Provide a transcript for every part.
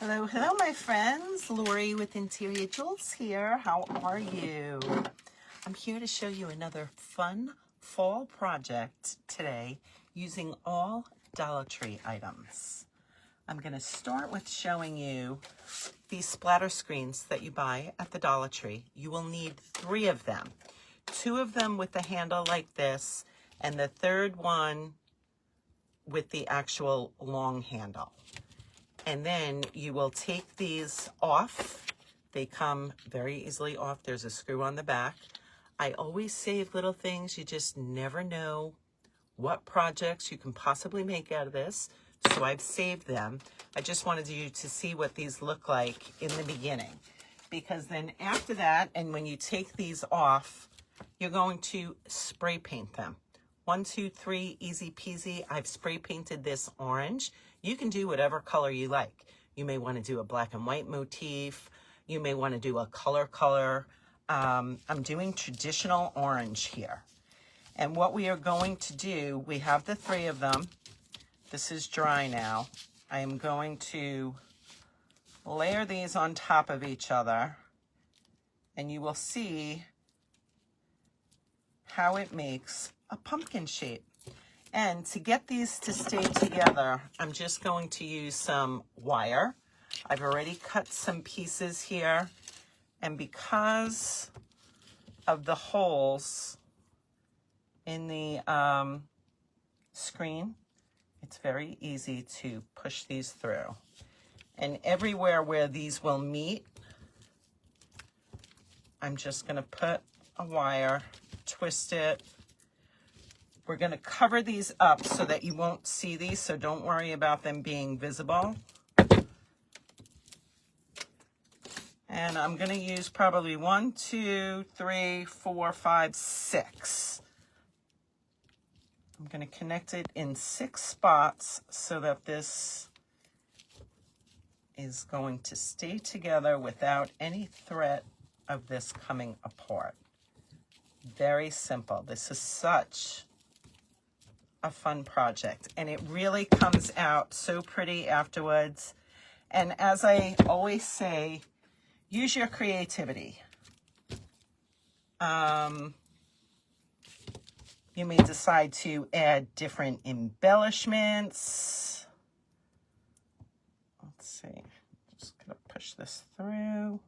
Hello, hello, my friends. Lori with Interior Jewels here. How are you? I'm here to show you another fun fall project today using all Dollar Tree items. I'm going to start with showing you these splatter screens that you buy at the Dollar Tree. You will need 3 of them. 2 of them with the handle like this, and the third one with the actual long handle. And then you will take these off. They come very easily off. There's a screw on the back. I always save little things. You just never know what projects you can possibly make out of this. So I've saved them. I just wanted you to see what these look like in the beginning. Because then after that, and when you take these off, you're going to spray paint them. 1, 2, 3, easy peasy. I've spray painted this orange. You can do whatever color you like. You may want to do a black and white motif. You may want to do a color. I'm doing traditional orange here. And what we are going to do, we have the 3 of them. This is dry now. I am going to layer these on top of each other, and you will see how it makes a pumpkin shape. And to get these to stay together, I'm just going to use some wire. I've already cut some pieces here, and because of the holes in the screen, it's very easy to push these through. And everywhere where these will meet, I'm just going to put a wire, twist it. We're going to cover these up so that you won't see these, so don't worry about them being visible. And I'm going to use probably 1, 2, 3, 4, 5, 6. I'm going to connect it in 6 spots so that this is going to stay together without any threat of this coming apart. Very simple. This is such a fun project, and it really comes out so pretty afterwards. And as I always say, use your creativity. You may decide to add different embellishments. Let's see, just gonna push this through.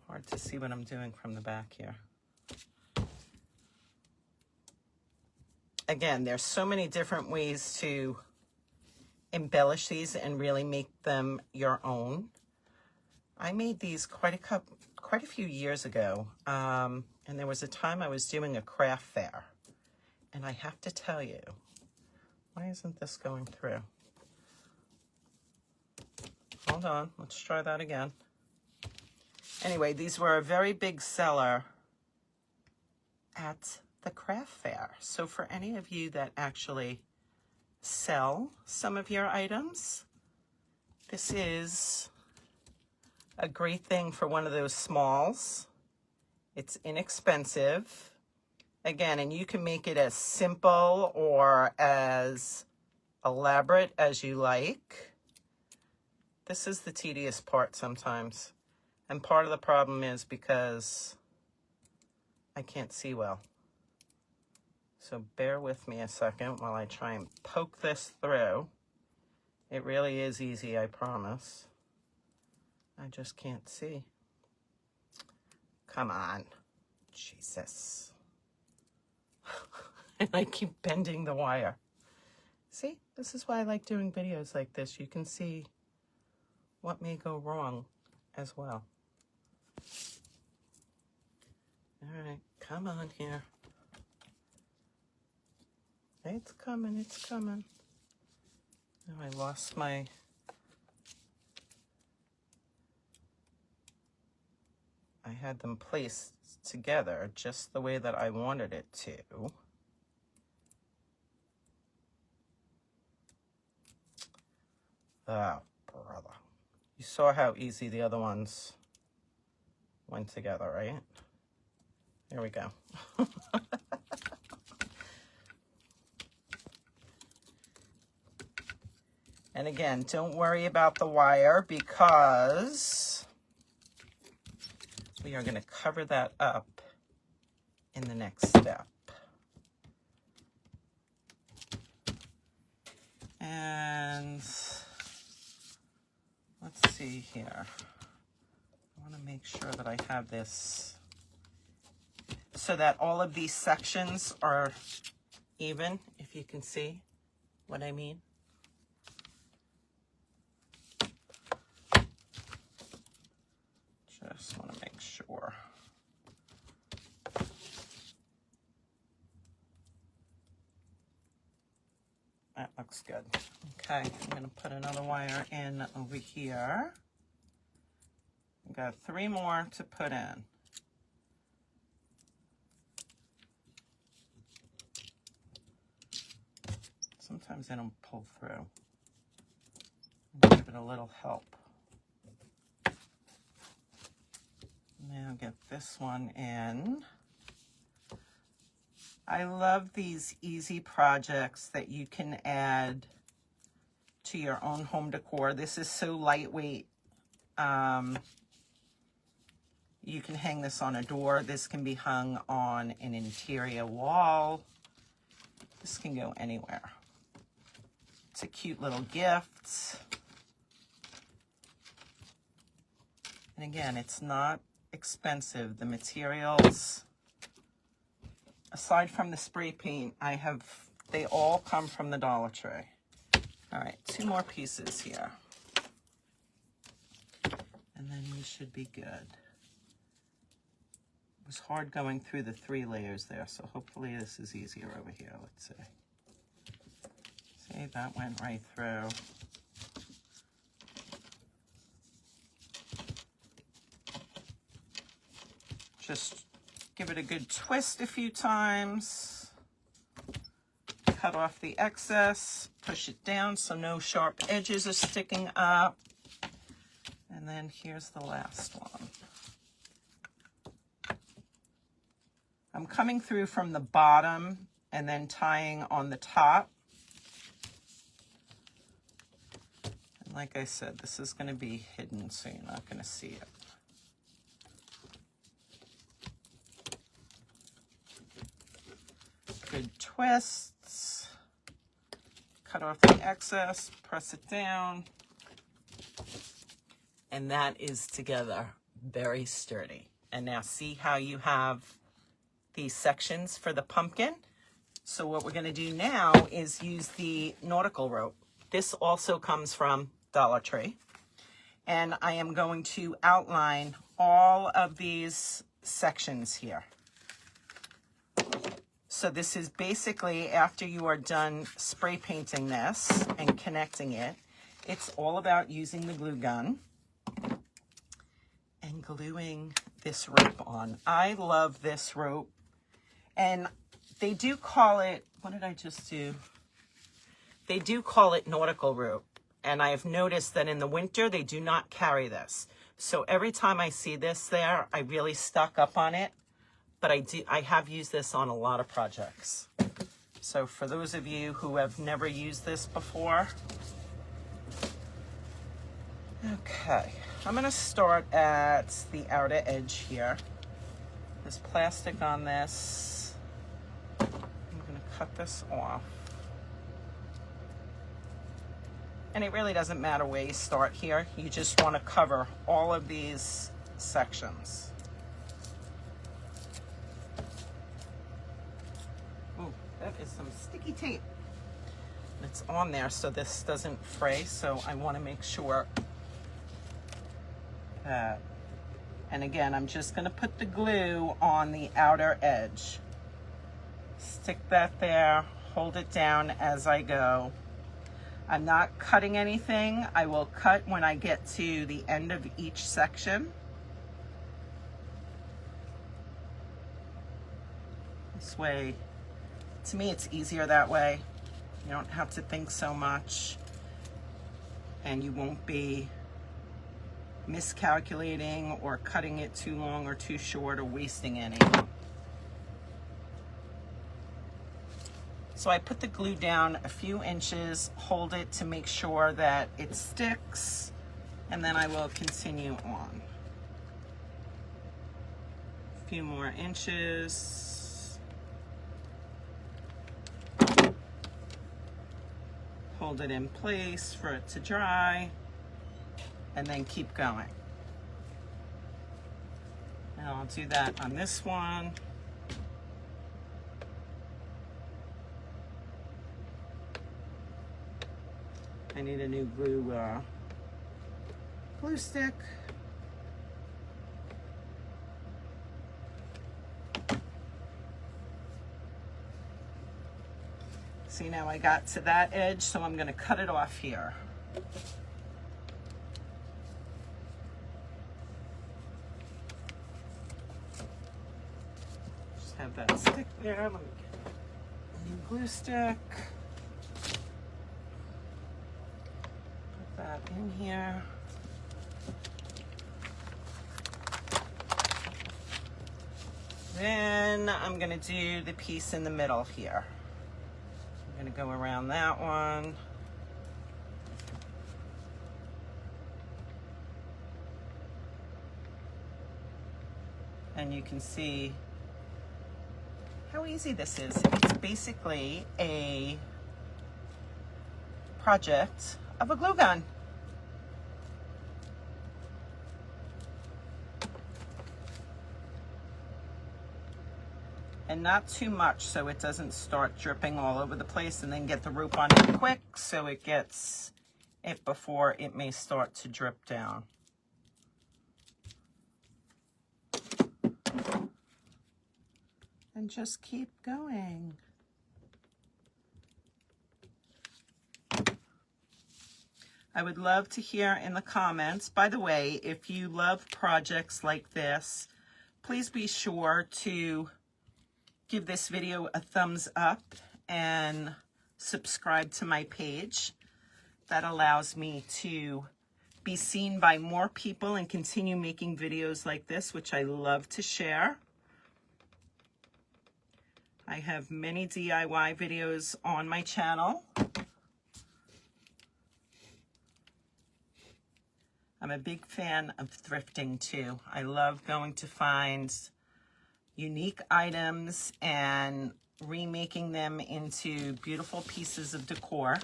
Hard to see what I'm doing from the back here. Again, there's so many different ways to embellish these and really make them your own. I made these quite a few years ago, and there was a time I was doing a craft fair, and I have to tell you, why isn't this going through? Hold on, let's try that again. Anyway, these were a very big seller at the craft fair. So for any of you that actually sell some of your items, this is a great thing for one of those smalls. It's inexpensive. Again, and you can make it as simple or as elaborate as you like. This is the tedious part sometimes. And part of the problem is because I can't see well. So bear with me a second while I try and poke this through. It really is easy, I promise. I just can't see. Come on. Jesus. And I keep bending the wire. See, this is why I like doing videos like this. You can see what may go wrong as well. All right, come on here. It's coming, it's coming. Oh, I lost my... I had them placed together just the way that I wanted it to. Oh, brother. You saw how easy the other ones went together, right? There we go. And again, don't worry about the wire because we are going to cover that up in the next step. And let's see here. I want to make sure that I have this so that all of these sections are even, if you can see what I mean. Just want to make sure. That looks good. Okay, I'm going to put another wire in over here. I've got 3 more to put in. Sometimes they don't pull through. Give it a little help. Now get this one in. I love these easy projects that you can add to your own home decor. This is so lightweight. You can hang this on a door. This can be hung on an interior wall. This can go anywhere. It's a cute little gift. And again, it's not expensive. The materials, aside from the spray paint, they all come from the Dollar Tree. All right, 2 more pieces here. And then we should be good. It was hard going through the 3 layers there, so hopefully this is easier over here. Let's see. See, that went right through. Just give it a good twist a few times. Cut off the excess, push it down so no sharp edges are sticking up. And then here's the last one. I'm coming through from the bottom and then tying on the top. And like I said, this is going to be hidden, so you're not going to see it. Good twists. Cut off the excess, press it down. And that is together very sturdy. And now see how you have these sections for the pumpkin? So what we're going to do now is use the nautical rope. This also comes from Dollar Tree. And I am going to outline all of these sections here. So this is basically after you are done spray painting this and connecting it, it's all about using the glue gun and gluing this rope on. I love this rope. And they do call it, what did I just do? They do call it nautical rope. And I've noticed that in the winter, they do not carry this. So every time I see this there, I really stock up on it. But I have used this on a lot of projects. So for those of you who have never used this before, okay, I'm going to start at the outer edge here. There's plastic on this. I'm going to cut this off. And it really doesn't matter where you start here. You just want to cover all of these sections. That is some sticky tape. It's on there so this doesn't fray, so I want to make sure that, and again, I'm just going to put the glue on the outer edge. Stick that there, hold it down as I go. I'm not cutting anything. I will cut when I get to the end of each section. This way, to me, it's easier that way. You don't have to think so much, and you won't be miscalculating or cutting it too long or too short or wasting any. So I put the glue down a few inches, hold it to make sure that it sticks, and then I will continue on. A few more inches. Hold it in place for it to dry, and then keep going. And I'll do that on this one. I need a new glue stick. See, now I got to that edge, so I'm going to cut it off here. Just have that stick there. Let me get a new glue stick. That in here. Then I'm going to do the piece in the middle here. I'm going to go around that one. And you can see how easy this is. It's basically a project of a glue gun. And not too much so it doesn't start dripping all over the place, and then get the rope on it quick so it gets it before it may start to drip down. And just keep going. I would love to hear in the comments. By the way, if you love projects like this, please be sure to give this video a thumbs up and subscribe to my page. That allows me to be seen by more people and continue making videos like this, which I love to share. I have many DIY videos on my channel. I'm a big fan of thrifting too. I love going to find unique items and remaking them into beautiful pieces of decor.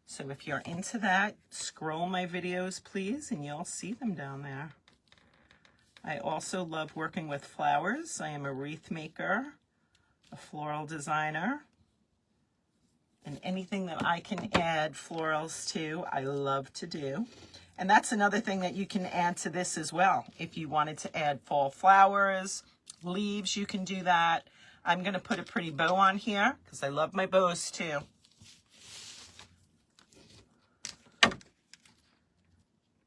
So if you're into that, scroll my videos, please, and you'll see them down there. I also love working with flowers. I am a wreath maker, a floral designer, and anything that I can add florals to, I love to do. And that's another thing that you can add to this as well. If you wanted to add fall flowers, leaves, you can do that. I'm going to put a pretty bow on here because I love my bows too.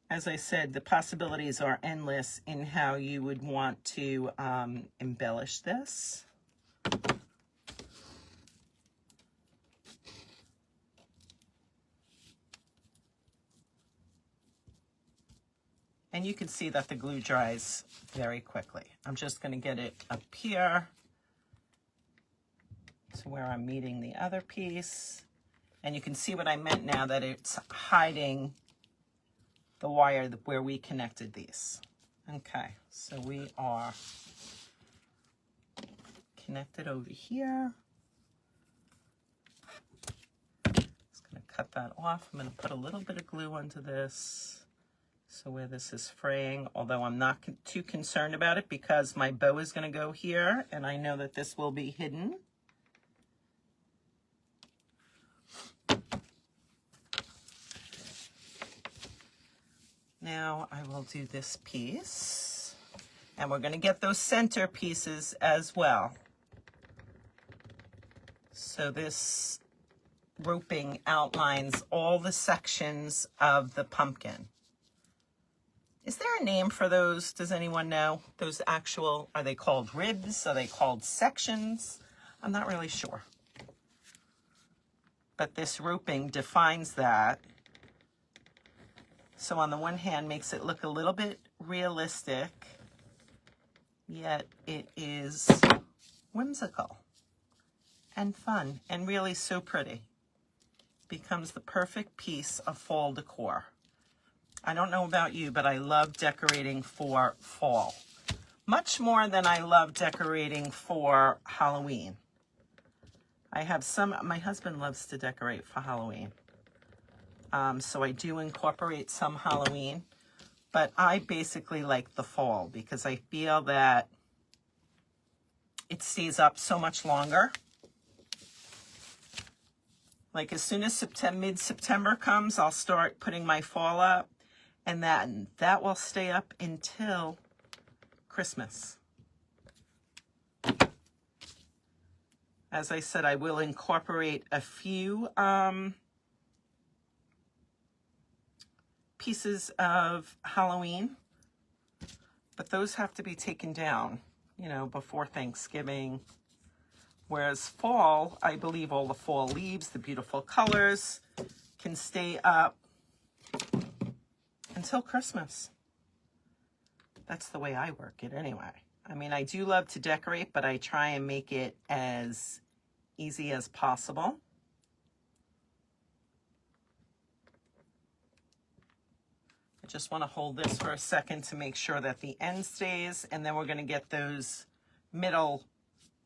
As I said, the possibilities are endless in how you would want to embellish this. And you can see that the glue dries very quickly. I'm just going to get it up here to where I'm meeting the other piece. And you can see what I meant now, that it's hiding the wire where we connected these. Okay, so we are connected over here. Just going to cut that off. I'm going to put a little bit of glue onto this. So where this is fraying, although I'm not too concerned about it because my bow is going to go here and I know that this will be hidden. Now I will do this piece, and we're going to get those center pieces as well. So this roping outlines all the sections of the pumpkin. Is there a name for those? Does anyone know? Those actual, are they called ribs? Are they called sections? I'm not really sure. But this roping defines that. So on the one hand, makes it look a little bit realistic, yet it is whimsical and fun and really so pretty. Becomes the perfect piece of fall decor. I don't know about you, but I love decorating for fall. Much more than I love decorating for Halloween. My husband loves to decorate for Halloween. So I do incorporate some Halloween, but I basically like the fall because I feel that it stays up so much longer. Like as soon as mid-September comes, I'll start putting my fall up, and that will stay up until Christmas. As I said, I will incorporate a few pieces of Halloween, but those have to be taken down, you know, before Thanksgiving. Whereas fall, I believe all the fall leaves, the beautiful colors, can stay up until Christmas. That's the way I work it anyway. I mean, I do love to decorate, but I try and make it as easy as possible. I just want to hold this for a second to make sure that the end stays, and then we're going to get those middle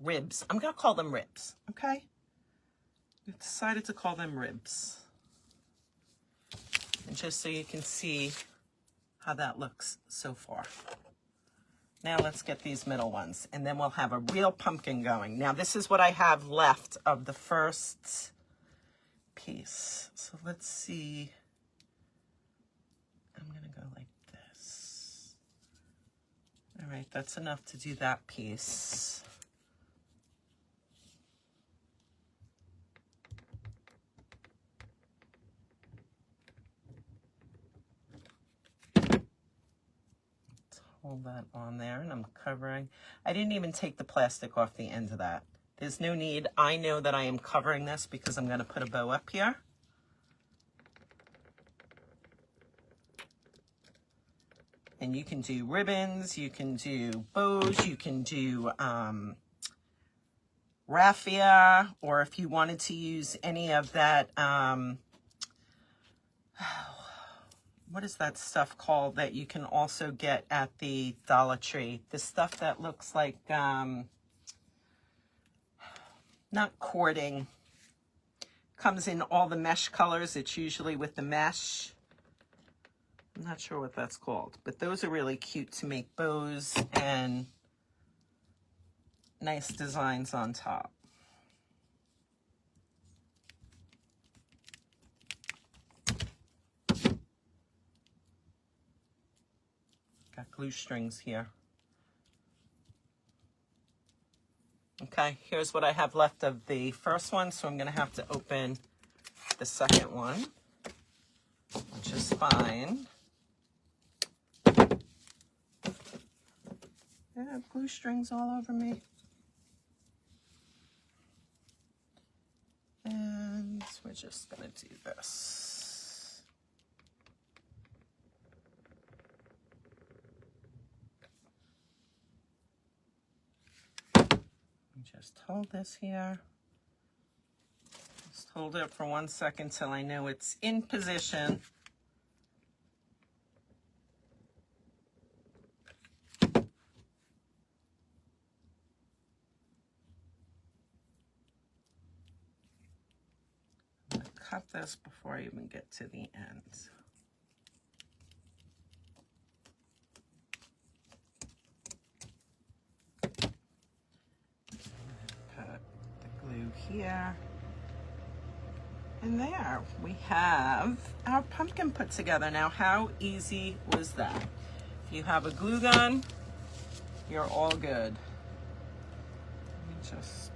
ribs. I'm going to call them ribs, okay? We've decided to call them ribs. And just so you can see how that looks so far. Now let's get these middle ones, and then we'll have a real pumpkin going. Now this is what I have left of the first piece. So let's see. I'm going to go like this. All right, that's enough to do that piece. Hold that on there, and I'm covering. I didn't even take the plastic off the end of that. There's no need. I know that I am covering this because I'm going to put a bow up here. And you can do ribbons, you can do bows, you can do raffia, or if you wanted to use any of that, what is that stuff called that you can also get at the Dollar Tree? The stuff that looks like, not cording, comes in all the mesh colors. It's usually with the mesh. I'm not sure what that's called, but those are really cute to make bows and nice designs on top. Got glue strings here. Okay, here's what I have left of the first one, so I'm going to have to open the second one, which is fine. I have glue strings all over me. And we're just going to do this. Just hold this here. Just hold it for 1 second till I know it's in position. I'm going to cut this before I even get to the end. Here and there we have our pumpkin put together. Now, how easy was that? If you have a glue gun, you're all good. Let me just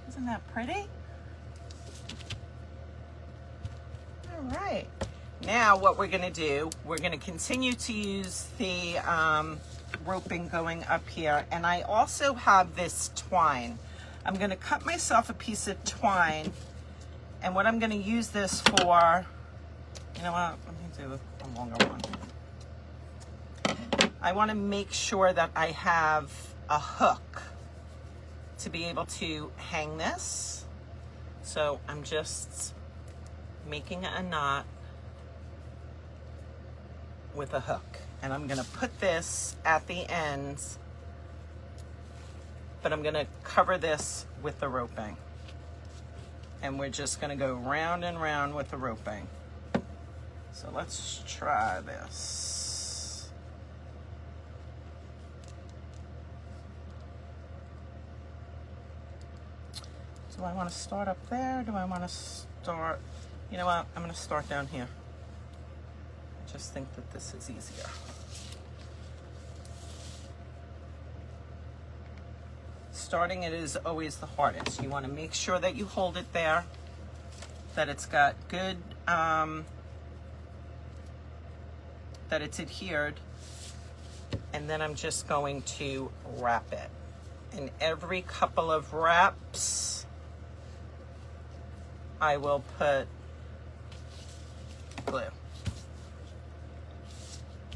isn't that pretty? All right. Now what we're going to do, we're going to continue to use the roping going up here. And I also have this twine. I'm going to cut myself a piece of twine. And what I'm going to use this for, you know what, let me do a longer one. I want to make sure that I have a hook to be able to hang this. So I'm just making a knot with a hook. And I'm gonna put this at the ends, but I'm gonna cover this with the roping. And we're just gonna go round and round with the roping. So let's try this. Do I want to start up there? Do I want to start, you know what? I'm going to start down here. I just think that this is easier. Starting it is always the hardest. You want to make sure that you hold it there, that it's got good, that it's adhered, and then I'm just going to wrap it. And every couple of wraps, I will put glue.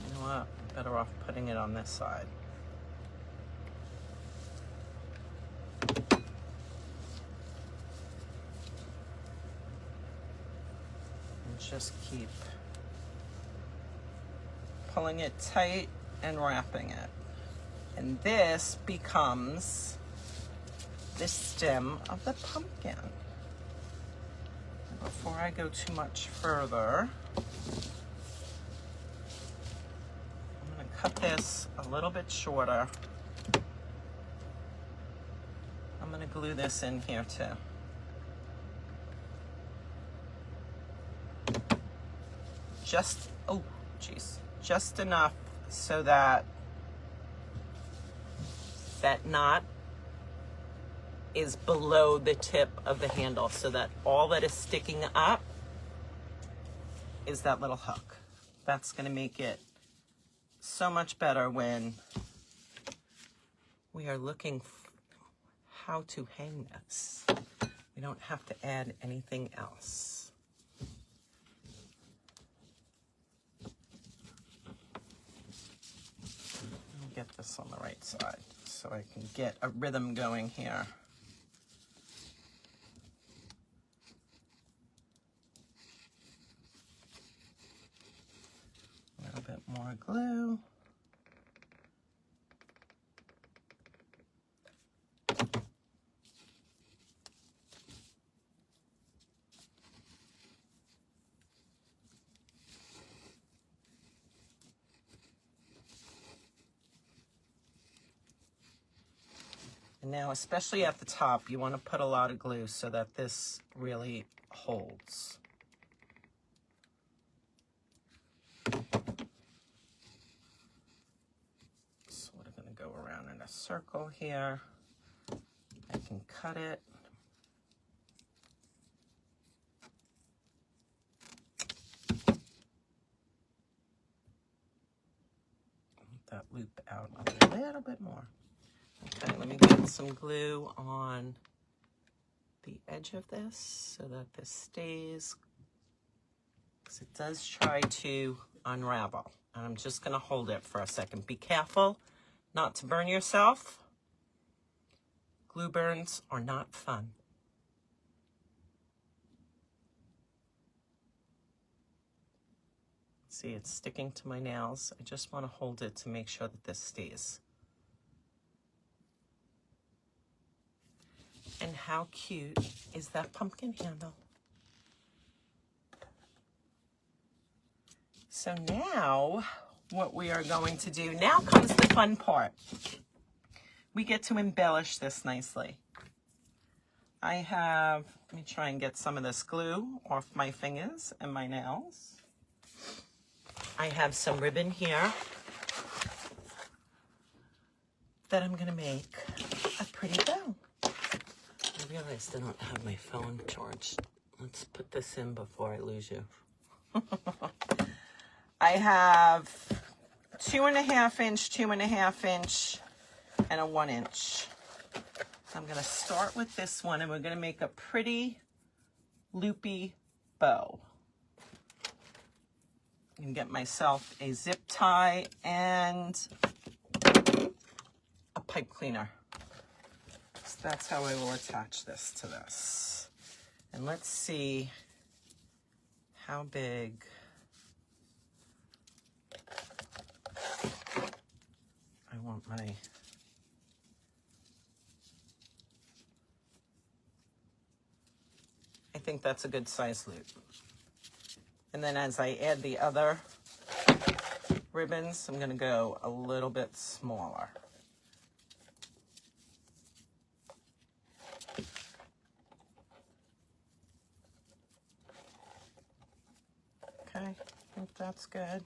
You know what? Better off putting it on this side. Just keep pulling it tight and wrapping it. And this becomes the stem of the pumpkin. And before I go too much further, I'm going to cut this a little bit shorter. I'm going to glue this in here too. Just, oh, geez, just enough so that that knot is below the tip of the handle, so that all that is sticking up is that little hook. That's going to make it so much better when we are looking how to hang this. We don't have to add anything else. Get this on the right side so I can get a rhythm going here. A little bit more glue. And now, especially at the top, you want to put a lot of glue so that this really holds. So we're going to go around in a circle here. I can cut it. Let that loop out a little bit more. Okay, let me get some glue on the edge of this so that this stays, because it does try to unravel. And I'm just going to hold it for a second. Be careful not to burn yourself. Glue burns are not fun. See, it's sticking to my nails. I just want to hold it to make sure that this stays. And how cute is that pumpkin handle? So now what we are going to do, now comes the fun part. We get to embellish this nicely. I have, let me try and get some of this glue off my fingers and my nails. I have some ribbon here that I'm going to make a pretty bow. I realized I don't have my phone charged. Let's put this in before I lose you. I have 2.5 inch, 2.5 inch, and a 1 inch. I'm going to start with this one, and we're going to make a pretty loopy bow. I'm gonna get myself a zip tie and a pipe cleaner. So that's how I will attach this to this. And let's see how big I want my, I think that's a good size loop. And then as I add the other ribbons, I'm gonna go a little bit smaller. Okay, I think that's good.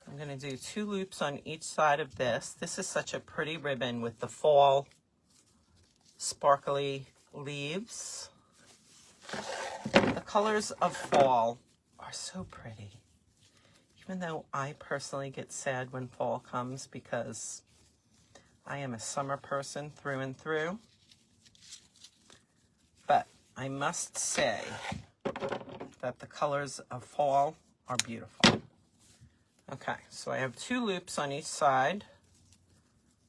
I'm gonna do 2 loops on each side of this. This is such a pretty ribbon with the fall sparkly leaves. The colors of fall are so pretty. Even though I personally get sad when fall comes because I am a summer person through and through. But I must say that the colors of fall are beautiful. Okay, so I have 2 loops on each side,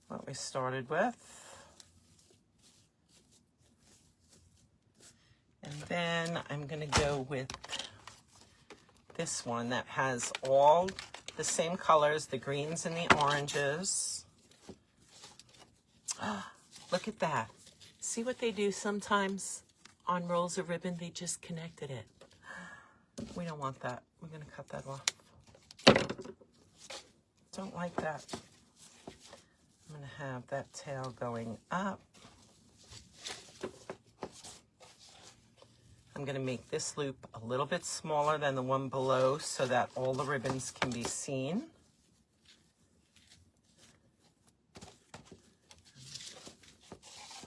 what we started with. And then I'm gonna go with this one that has all the same colors, the greens and the oranges. Look at that. See what they do sometimes on rolls of ribbon? They just connected it. We don't want that. We're gonna cut that off. Don't like that. I'm gonna have that tail going up. I'm gonna make this loop a little bit smaller than the one below so that all the ribbons can be seen.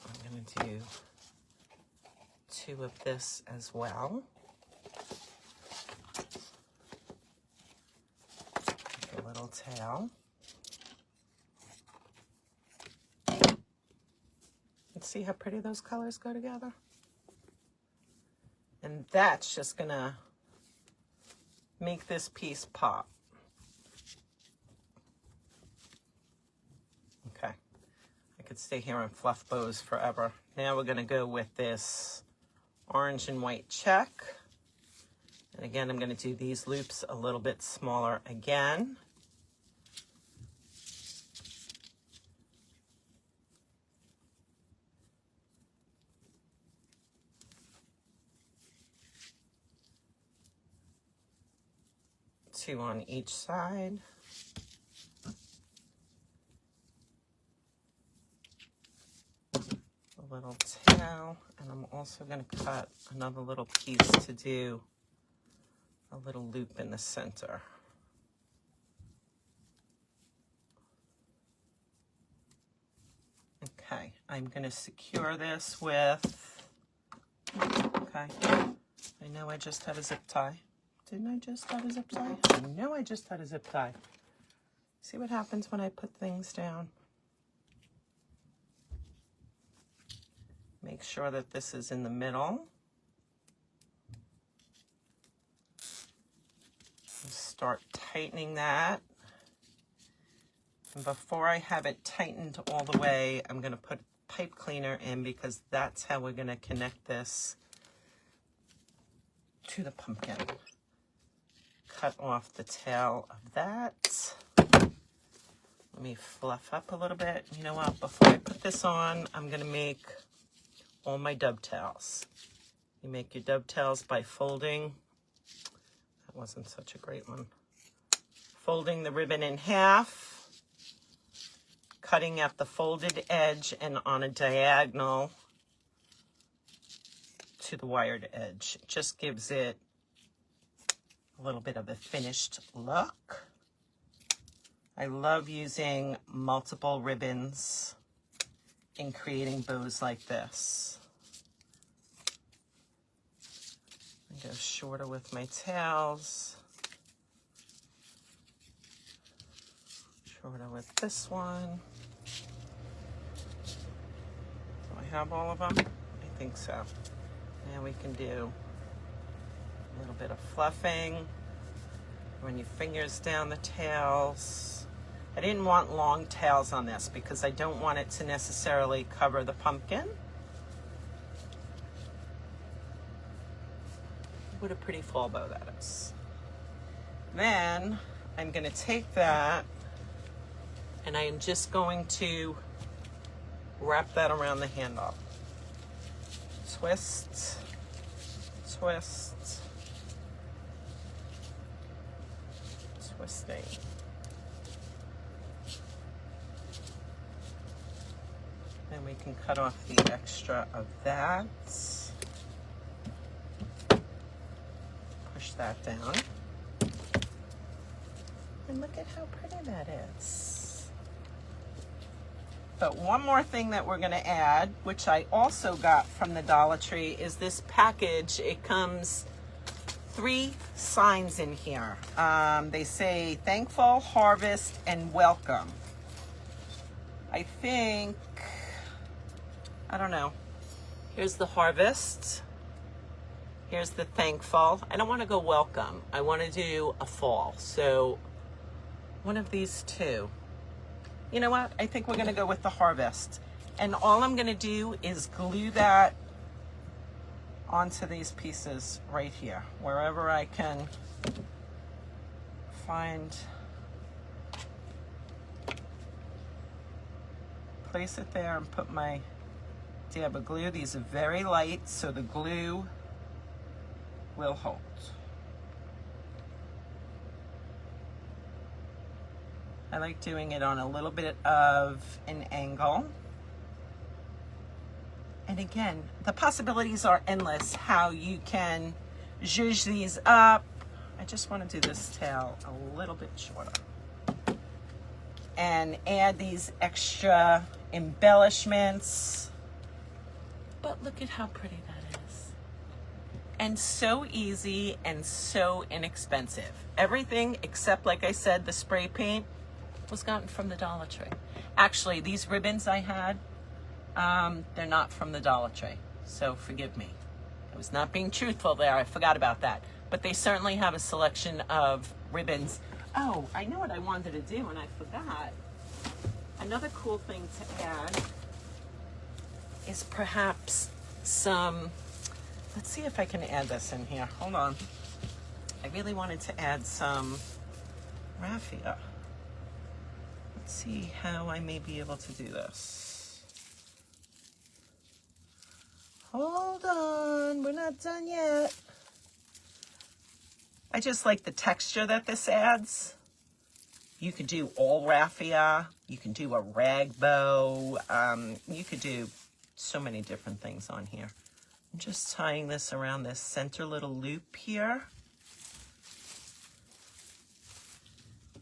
I'm gonna do 2 of this as well. Make a little tail. Let's see how pretty those colors go together. And that's just gonna make this piece pop. Okay, I could stay here and fluff bows forever. Now we're gonna go with this orange and white check. And again, I'm gonna do these loops a little bit smaller again. Two on each side. A little tail, and I'm also going to cut another little piece to do a little loop in the center. Okay, I'm going to secure this with, okay, I know I just had a zip tie. Didn't I just have a zip tie? I know I just had a zip tie. See what happens when I put things down? Make sure that this is in the middle. Start tightening that. And before I have it tightened all the way, I'm going to put pipe cleaner in because that's how we're going to connect this to the pumpkin. Cut off the tail of that. Let me fluff up a little bit. You know what? Before I put this on, I'm going to make all my dovetails. You make your dovetails by folding. That wasn't such a great one. Folding the ribbon in half, cutting at the folded edge and on a diagonal to the wired edge. It just gives it a little bit of a finished look. I love using multiple ribbons in creating bows like this. I go shorter with my tails. Shorter with this one. Do I have all of them? I think so. Now we can do A little bit of fluffing. Run your fingers down the tails. I didn't want long tails on this because I don't want it to necessarily cover the pumpkin. What a pretty fall bow that is. Then I'm going to take that and I am just going to wrap that around the handle. Twist, twist, twisting. Then we can cut off the extra of that. Push that down. And look at how pretty that is. But one more thing that we're going to add, which I also got from the Dollar Tree, is this package. It comes 3 signs in here. They say thankful, harvest, and welcome. I think, I don't know. Here's the harvest. Here's the thankful. I don't want to go welcome. I want to do a fall. So one of these two. You know what? I think we're going to go with the harvest. And all I'm going to do is glue that onto these pieces right here, wherever I can find. Place it there and put my dab of glue. These are very light, so the glue will hold. I like doing it on a little bit of an angle. And again, the possibilities are endless how you can zhuzh these up. I just want to do this tail a little bit shorter. And add these extra embellishments. But look at how pretty that is. And so easy and so inexpensive. Everything except, like I said, the spray paint was gotten from the Dollar Tree. Actually, these ribbons I had, they're not from the Dollar Tree, so forgive me. I was not being truthful there. I forgot about that. But they certainly have a selection of ribbons. Oh, I know what I wanted to do and I forgot. Another cool thing to add is perhaps some, let's see if I can add this in here. Hold on. I really wanted to add some raffia. Let's see how I may be able to do this. Hold on, we're not done yet. I just like the texture that this adds. You could do all raffia. You can do a rag bow. You could do so many different things on here. I'm just tying this around this center little loop here.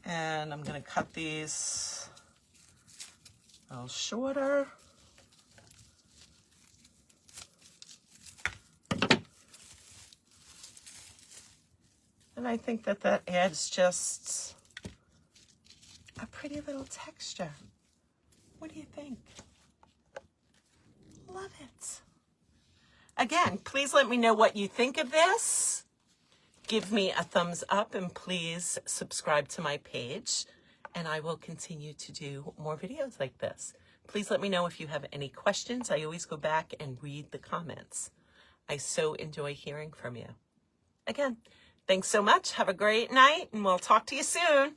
And I'm going to cut these a little shorter. And I think that that adds just a pretty little texture. What do you think? Love it. Again, please let me know what you think of this. Give me a thumbs up and please subscribe to my page and I will continue to do more videos like this. Please let me know if you have any questions. I always go back and read the comments. I so enjoy hearing from you. Again, thanks so much. Have a great night and we'll talk to you soon.